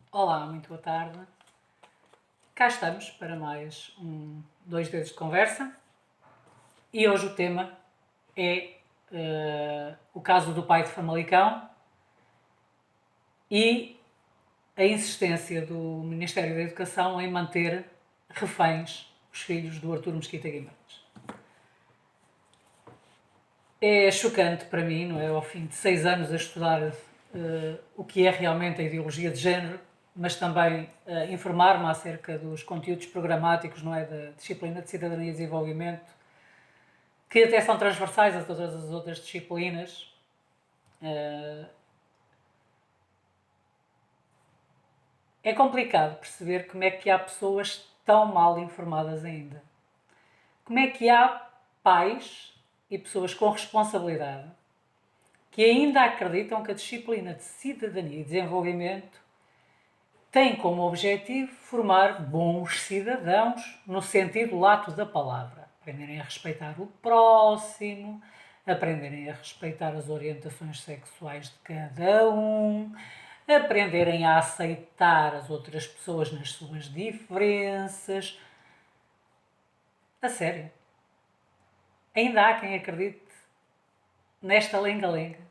Olá, muito boa tarde. Cá estamos para mais dois dedos de conversa e hoje o tema é o caso do pai de Famalicão e a insistência do Ministério da Educação em manter reféns os filhos do Artur Mesquita Guimarães. É chocante para mim, não é? Ao fim de 6 anos a estudar o que é realmente a ideologia de género, mas também informar-me acerca dos conteúdos programáticos, não é? Da disciplina de Cidadania e Desenvolvimento, que até são transversais a todas as outras disciplinas. É complicado perceber como é que há pessoas tão mal informadas ainda. Como é que há pais e pessoas com responsabilidade que ainda acreditam que a disciplina de Cidadania e Desenvolvimento tem como objetivo formar bons cidadãos no sentido lato da palavra. Aprenderem a respeitar o próximo, aprenderem a respeitar as orientações sexuais de cada um, aprenderem a aceitar as outras pessoas nas suas diferenças. A sério. Ainda há quem acredite nesta lenga-lenga.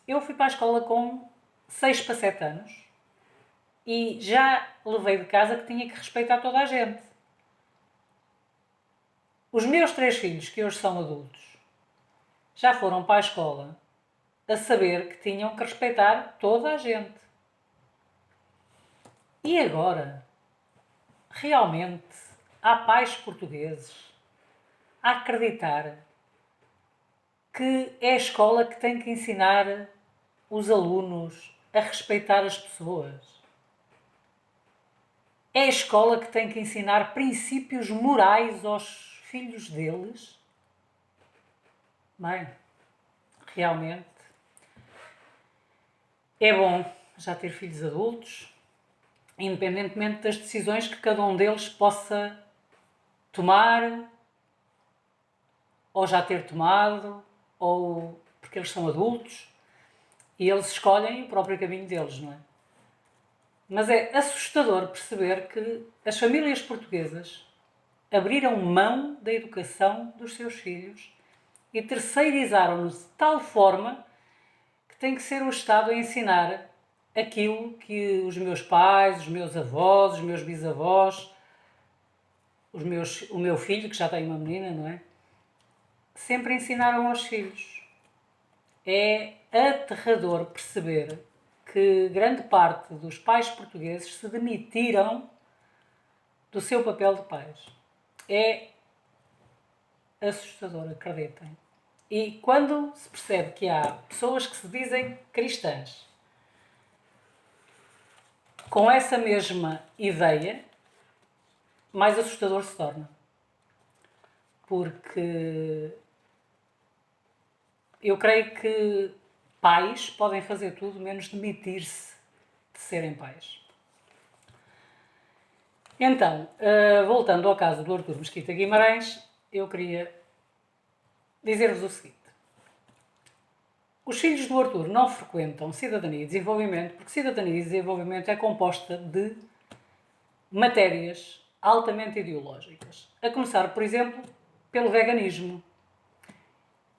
Eu fui para a escola com 6 para 7 anos e já levei de casa que tinha que respeitar toda a gente. Os meus 3 filhos, que hoje são adultos, já foram para a escola a saber que tinham que respeitar toda a gente. E agora, realmente, há pais portugueses a acreditar que é a escola que tem que ensinar os alunos a respeitar as pessoas. É a escola que tem que ensinar princípios morais aos filhos deles? Bem, realmente é bom já ter filhos adultos, independentemente das decisões que cada um deles possa tomar, ou já ter tomado, ou porque eles são adultos e eles escolhem o próprio caminho deles, não é? Mas é assustador perceber que as famílias portuguesas abriram mão da educação dos seus filhos e terceirizaram-nos de tal forma que tem que ser o Estado a ensinar aquilo que os meus pais, os meus avós, os meus bisavós, o meu filho, que já tem uma menina, não é? Sempre ensinaram aos filhos. É aterrador perceber que grande parte dos pais portugueses se demitiram do seu papel de pais. É assustador, acreditem. E quando se percebe que há pessoas que se dizem cristãs com essa mesma ideia, mais assustador se torna. Porque eu creio que pais podem fazer tudo menos demitir-se de serem pais. Então, voltando ao caso do Artur Mesquita Guimarães, eu queria dizer-vos o seguinte. Os filhos do Artur não frequentam Cidadania e Desenvolvimento porque Cidadania e Desenvolvimento é composta de matérias altamente ideológicas. A começar, por exemplo, pelo veganismo.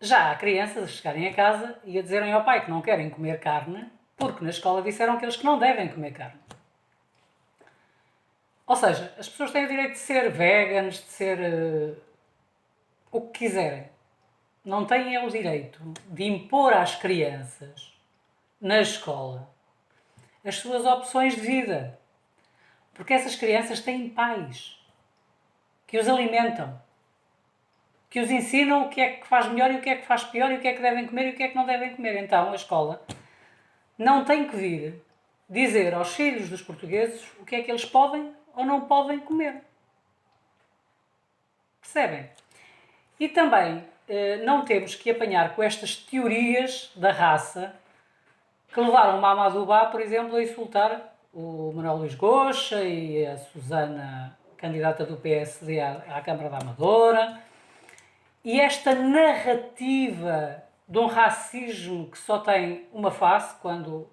Já há crianças a chegarem a casa e a dizerem ao pai que não querem comer carne porque na escola disseram que eles que não devem comer carne. Ou seja, as pessoas têm o direito de ser veganos, de ser o que quiserem. Não têm o direito de impor às crianças, na escola, as suas opções de vida. Porque essas crianças têm pais que os alimentam, que os ensinam o que é que faz melhor e o que é que faz pior e o que é que devem comer e o que é que não devem comer. Então, a escola não tem que vir dizer aos filhos dos portugueses o que é que eles podem ou não podem comer. Percebem? E também não temos que apanhar com estas teorias da raça que levaram o Mamadou Ba, por exemplo, a insultar o Manuel Luís Goxa e a Susana, candidata do PSD à Câmara da Amadora. E esta narrativa de um racismo que só tem uma face, quando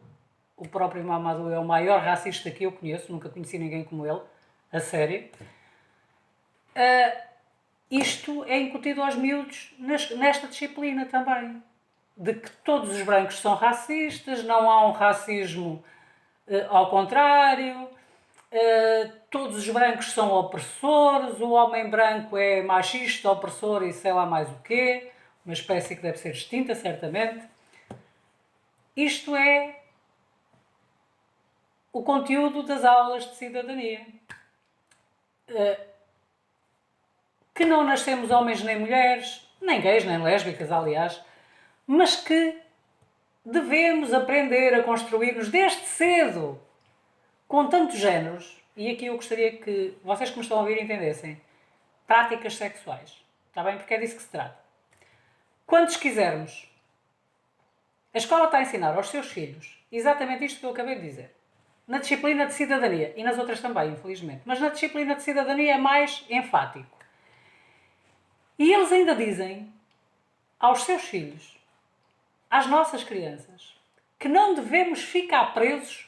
o próprio Mamadou é o maior racista que eu conheço, nunca conheci ninguém como ele, a sério. Isto é incutido aos miúdos nesta disciplina também, de que todos os brancos são racistas, não há um racismo ao contrário, todos os brancos são opressores, o homem branco é machista, opressor e sei lá mais o quê, uma espécie que deve ser extinta, certamente. Isto é o conteúdo das aulas de cidadania. Que não nascemos homens nem mulheres, nem gays nem lésbicas, aliás, mas que devemos aprender a construir-nos desde cedo, com tantos géneros, e aqui eu gostaria que vocês que me estão a ouvir entendessem, práticas sexuais, está bem? Porque é disso que se trata. Quantos quisermos, a escola está a ensinar aos seus filhos exatamente isto que eu acabei de dizer. Na disciplina de cidadania, e nas outras também, infelizmente, mas na disciplina de cidadania é mais enfático. E eles ainda dizem aos seus filhos, às nossas crianças, que não devemos ficar presos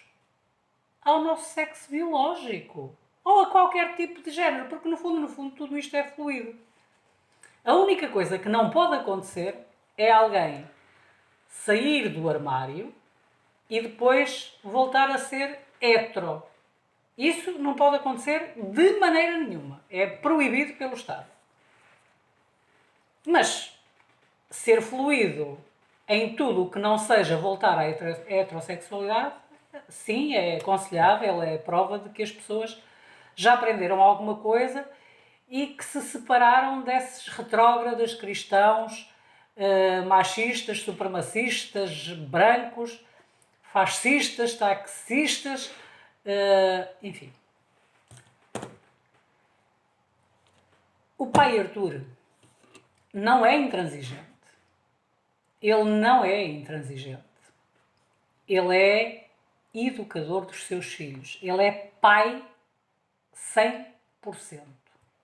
ao nosso sexo biológico ou a qualquer tipo de género, porque no fundo, tudo isto é fluido. A única coisa que não pode acontecer é alguém sair do armário e depois voltar a ser hetero. Isso não pode acontecer de maneira nenhuma. É proibido pelo Estado. Mas ser fluido em tudo o que não seja voltar à heterossexualidade, sim, é aconselhável, é prova de que as pessoas já aprenderam alguma coisa e que se separaram desses retrógrados cristãos, machistas, supremacistas, brancos, fascistas, taxistas, enfim. O pai Arthur não é intransigente. Ele não é intransigente. Ele é educador dos seus filhos. Ele é pai 100%.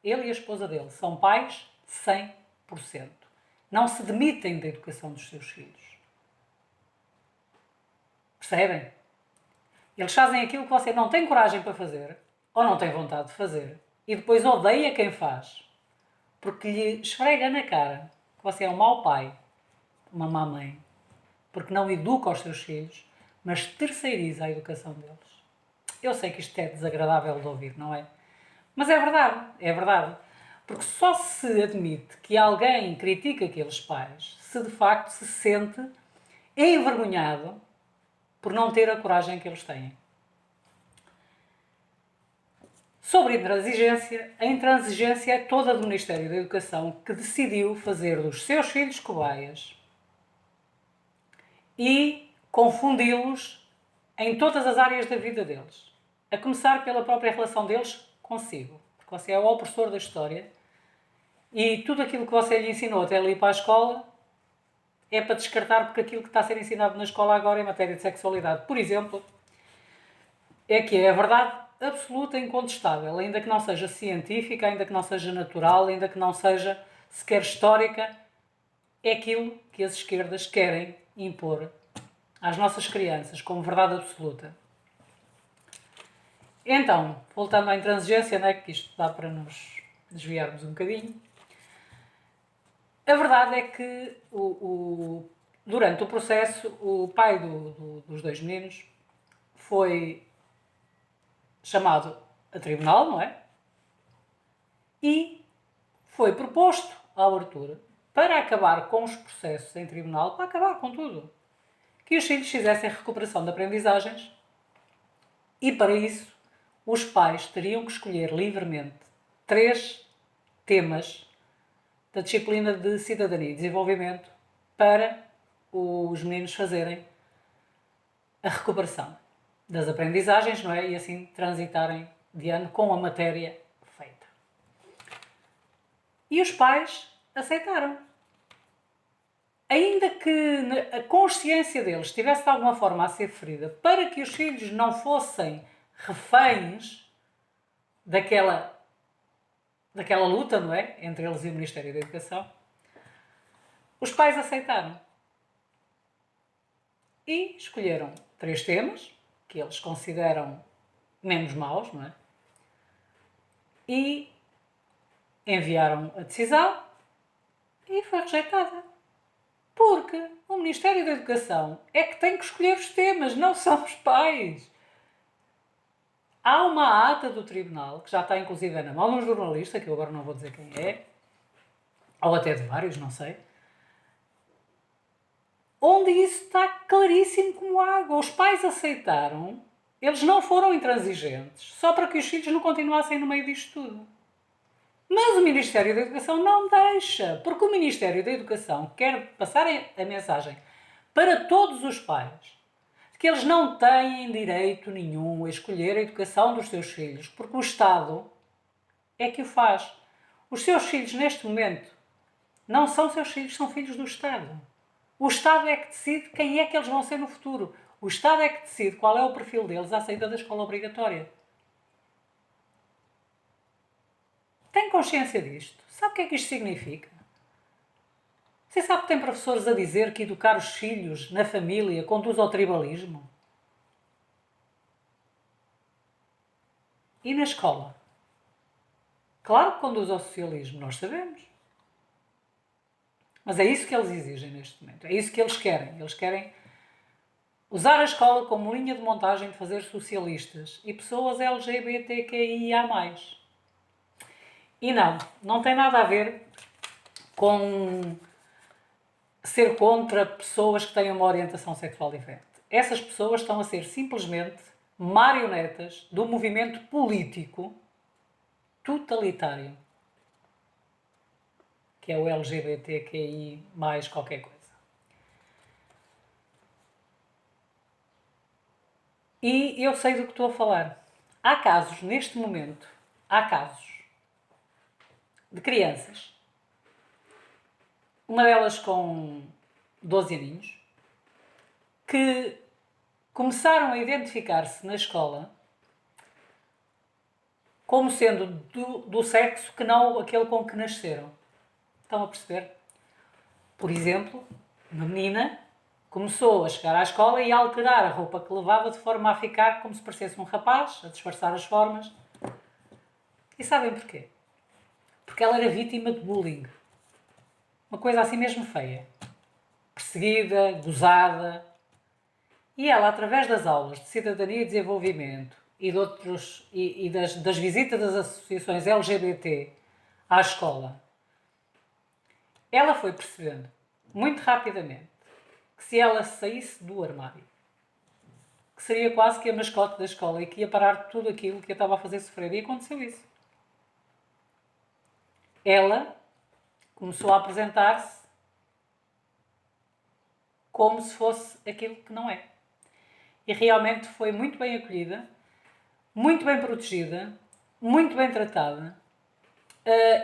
Ele e a esposa dele são pais 100%. Não se demitem da educação dos seus filhos. Percebem? Eles fazem aquilo que você não tem coragem para fazer, ou não tem vontade de fazer, e depois odeia quem faz, porque lhe esfrega na cara que você é um mau pai, uma má mãe, porque não educa os seus filhos, mas terceiriza a educação deles. Eu sei que isto é desagradável de ouvir, não é? Mas é verdade, é verdade. Porque só se admite que alguém critica aqueles pais se de facto se sente envergonhado por não ter a coragem que eles têm. Sobre a intransigência é toda do Ministério da Educação que decidiu fazer dos seus filhos cobaias e confundi-los em todas as áreas da vida deles. A começar pela própria relação deles consigo. Porque você é o opressor da história e tudo aquilo que você lhe ensinou até ali para a escola é para descartar, porque aquilo que está a ser ensinado na escola agora em matéria de sexualidade, por exemplo, é que é a verdade absoluta e incontestável, ainda que não seja científica, ainda que não seja natural, ainda que não seja sequer histórica, é aquilo que as esquerdas querem impor às nossas crianças como verdade absoluta. Então, voltando à intransigência, né, que isto dá para nos desviarmos um bocadinho, a verdade é que durante o processo o pai dos dois meninos foi chamado a tribunal, não é? E foi proposto ao Arthur, para acabar com os processos em tribunal, para acabar com tudo, que os filhos fizessem recuperação de aprendizagens e para isso os pais teriam que escolher livremente 3 temas da disciplina de cidadania e desenvolvimento para os meninos fazerem a recuperação das aprendizagens, não é? E assim transitarem de ano com a matéria feita. E os pais aceitaram. Ainda que a consciência deles estivesse de alguma forma a ser ferida, para que os filhos não fossem reféns daquela luta, não é? Entre eles e o Ministério da Educação, os pais aceitaram. E escolheram 3 temas que eles consideram menos maus, não é? E enviaram a decisão e foi rejeitada. Porque o Ministério da Educação é que tem que escolher os temas, não são os pais. Há uma ata do tribunal, que já está inclusive na mão de um jornalista, que eu agora não vou dizer quem é, ou até de vários, não sei, onde isso está claríssimo como água. Os pais aceitaram, eles não foram intransigentes, só para que os filhos não continuassem no meio disto tudo. Mas o Ministério da Educação não deixa, porque o Ministério da Educação quer passar a mensagem para todos os pais de que eles não têm direito nenhum a escolher a educação dos seus filhos, porque o Estado é que o faz. Os seus filhos, neste momento, não são seus filhos, são filhos do Estado. O Estado é que decide quem é que eles vão ser no futuro. O Estado é que decide qual é o perfil deles à saída da escola obrigatória. Tem consciência disto? Sabe o que é que isto significa? Você sabe que tem professores a dizer que educar os filhos na família conduz ao tribalismo? E na escola? Claro que conduz ao socialismo, nós sabemos. Mas é isso que eles exigem neste momento. É isso que eles querem. Eles querem usar a escola como linha de montagem de fazer socialistas e pessoas LGBTQIA+. E não tem nada a ver com ser contra pessoas que têm uma orientação sexual diferente. Essas pessoas estão a ser simplesmente marionetas do movimento político totalitário, que é o LGBTQI mais qualquer coisa. E eu sei do que estou a falar. Há casos, neste momento, há casos de crianças, uma delas com 12 aninhos, que começaram a identificar-se na escola como sendo do sexo que não aquele com que nasceram. Estão a perceber? Por exemplo, uma menina começou a chegar à escola e a alterar a roupa que levava de forma a ficar como se parecesse um rapaz, a disfarçar as formas. E sabem porquê? Porque ela era vítima de bullying. Uma coisa assim mesmo feia. Perseguida, gozada. E ela, através das aulas de cidadania e desenvolvimento e, das visitas das associações LGBT à escola, ela foi percebendo, muito rapidamente, que se ela saísse do armário, que seria quase que a mascote da escola e que ia parar tudo aquilo que a estava a fazer sofrer. E aconteceu isso. Ela começou a apresentar-se como se fosse aquilo que não é. E realmente foi muito bem acolhida, muito bem protegida, muito bem tratada,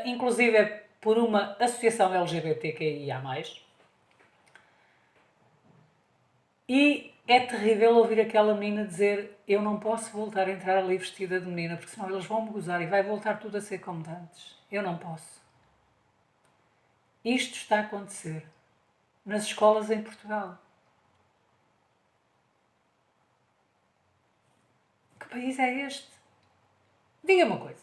inclusive por uma associação LGBTQIA+. E é terrível ouvir aquela menina dizer: eu não posso voltar a entrar ali vestida de menina, porque senão eles vão me gozar e vai voltar tudo a ser como de antes. Eu não posso. Isto está a acontecer nas escolas em Portugal. Que país é este? Diga-me uma coisa.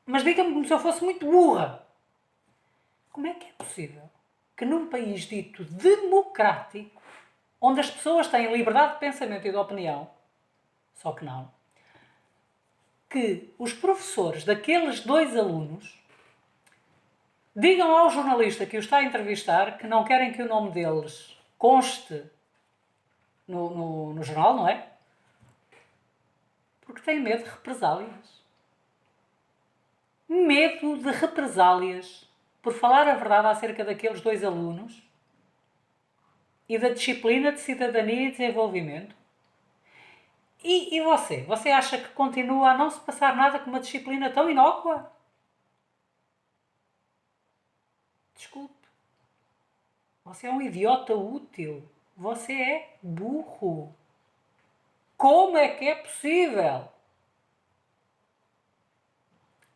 Mas diga-me como se eu fosse muito burra. Como é que é possível que num país dito democrático, onde as pessoas têm liberdade de pensamento e de opinião, só que não, que os professores daqueles 2 alunos digam ao jornalista que o está a entrevistar que não querem que o nome deles conste no jornal, não é? Porque têm medo de represálias. Medo de represálias por falar a verdade acerca daqueles 2 alunos e da disciplina de cidadania e desenvolvimento. E você? Você acha que continua a não se passar nada com uma disciplina tão inócua? Desculpe. Você é um idiota útil. Você é burro. Como é que é possível?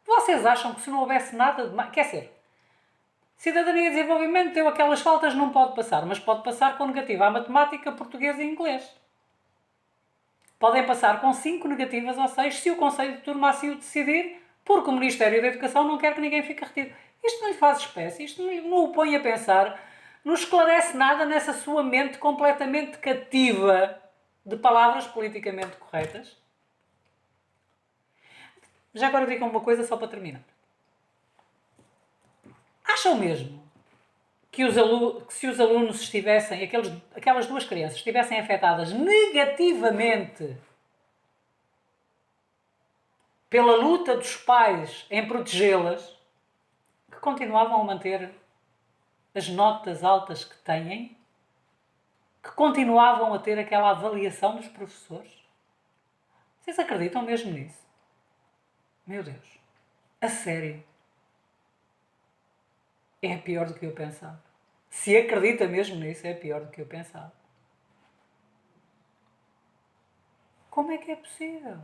Vocês acham que se não houvesse nada de mais... Quer dizer, Cidadania e desenvolvimento deu aquelas faltas, não pode passar, mas pode passar com negativa à matemática, português e inglês. Podem passar com 5 negativas ou 6 se o Conselho de Turma assim o decidir, porque o Ministério da Educação não quer que ninguém fique retido. Isto não lhe faz espécie, isto não o põe a pensar, não esclarece nada nessa sua mente completamente cativa de palavras politicamente corretas. Já agora digam uma coisa só para terminar. Acham mesmo que se os alunos estivessem, aquelas duas crianças, estivessem afetadas negativamente pela luta dos pais em protegê-las, que continuavam a manter as notas altas que têm, que continuavam a ter aquela avaliação dos professores? Vocês acreditam mesmo nisso? Meu Deus, a sério? É pior do que eu pensava. Se acredita mesmo nisso, é pior do que eu pensava. Como é que é possível?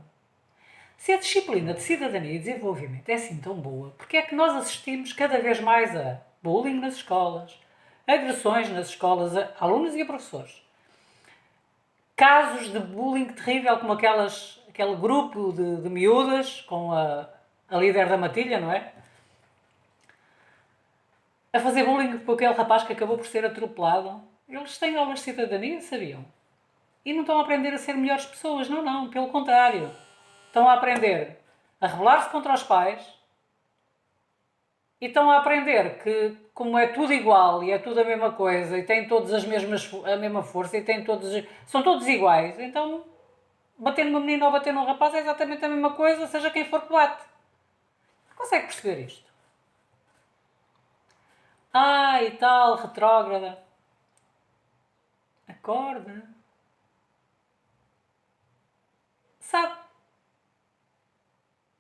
Se a disciplina de cidadania e desenvolvimento é assim tão boa, porque é que nós assistimos cada vez mais a bullying nas escolas, agressões nas escolas a alunos e a professores, casos de bullying terrível como aquele grupo de miúdas com a líder da matilha, não é? A fazer bullying com aquele rapaz que acabou por ser atropelado. Eles têm aulas de cidadania, sabiam? E não estão a aprender a ser melhores pessoas, não, pelo contrário. Estão a aprender a rebelar-se contra os pais e estão a aprender que, como é tudo igual e é tudo a mesma coisa e têm todos a mesma força e têm são todos iguais, então bater numa menina ou bater num rapaz é exatamente a mesma coisa, seja quem for que bate. Consegue perceber isto? E tal, retrógrada. Acorda. Sabe,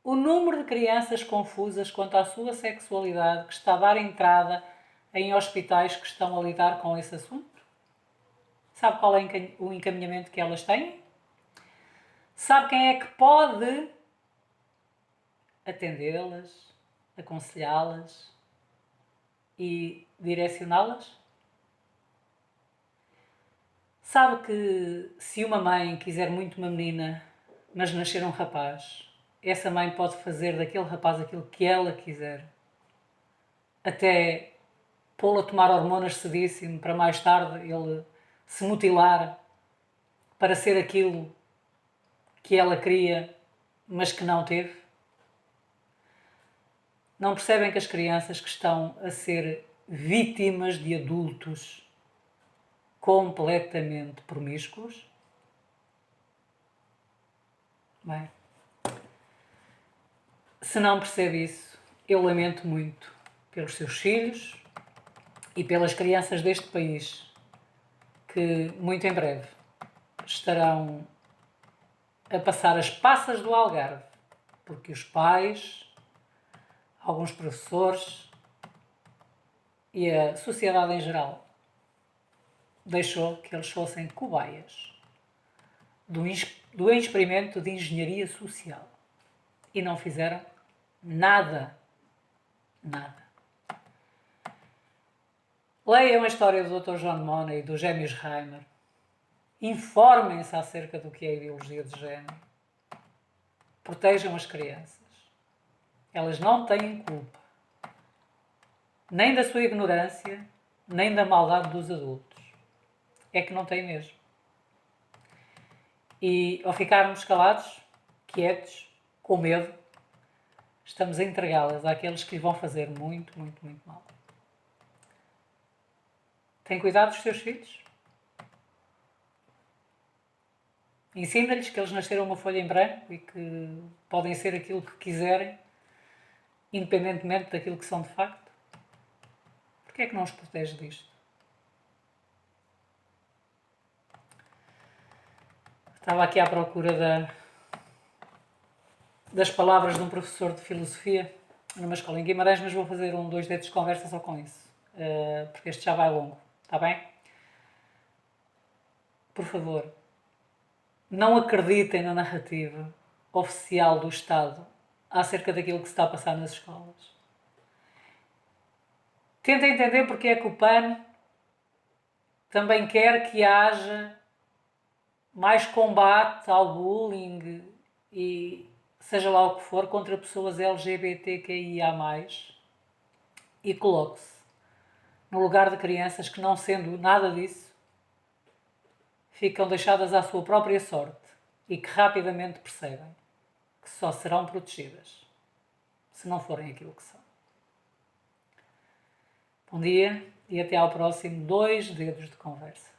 o número de crianças confusas quanto à sua sexualidade que está a dar entrada em hospitais que estão a lidar com esse assunto? Sabe qual é o encaminhamento que elas têm? Sabe quem é que pode atendê-las, aconselhá-las e direcioná-las? Sabe que se uma mãe quiser muito uma menina, mas nascer um rapaz, essa mãe pode fazer daquele rapaz aquilo que ela quiser, até pô-lo a tomar hormonas cedíssimo para mais tarde ele se mutilar para ser aquilo que ela queria, mas que não teve? Não percebem que as crianças que estão a ser vítimas de adultos completamente promíscuos? Bem, se não percebe isso, eu lamento muito pelos seus filhos e pelas crianças deste país que muito em breve estarão a passar as passas do Algarve, porque os pais, alguns professores e a sociedade em geral deixou que eles fossem cobaias do experimento de engenharia social e não fizeram nada. Nada. Leiam a história do Dr. John Money e dos gêmeos Reimer. Informem-se acerca do que é a ideologia de género. Protejam as crianças. Elas não têm culpa. Nem da sua ignorância, nem da maldade dos adultos. É que não têm mesmo. E ao ficarmos calados, quietos, com medo, estamos a entregá-las àqueles que lhe vão fazer muito, muito, muito mal. Tem cuidado dos seus filhos? Ensina-lhes que eles nasceram uma folha em branco e que podem ser aquilo que quiserem, independentemente daquilo que são de facto. Porquê é que não os protege disto? Estava aqui à procura das palavras de um professor de filosofia numa escola em Guimarães, mas vou fazer 2 dedos de conversa só com isso, porque este já vai longo, está bem? Por favor, não acreditem na narrativa oficial do Estado acerca daquilo que se está a passar nas escolas. Tenta entender porque é que o PAN também quer que haja mais combate ao bullying e seja lá o que for contra pessoas LGBTQIA+, e coloque-se no lugar de crianças que, não sendo nada disso, ficam deixadas à sua própria sorte e que rapidamente percebem que só serão protegidas se não forem aquilo que são. Bom dia e até ao próximo 2 Dedos de Conversa.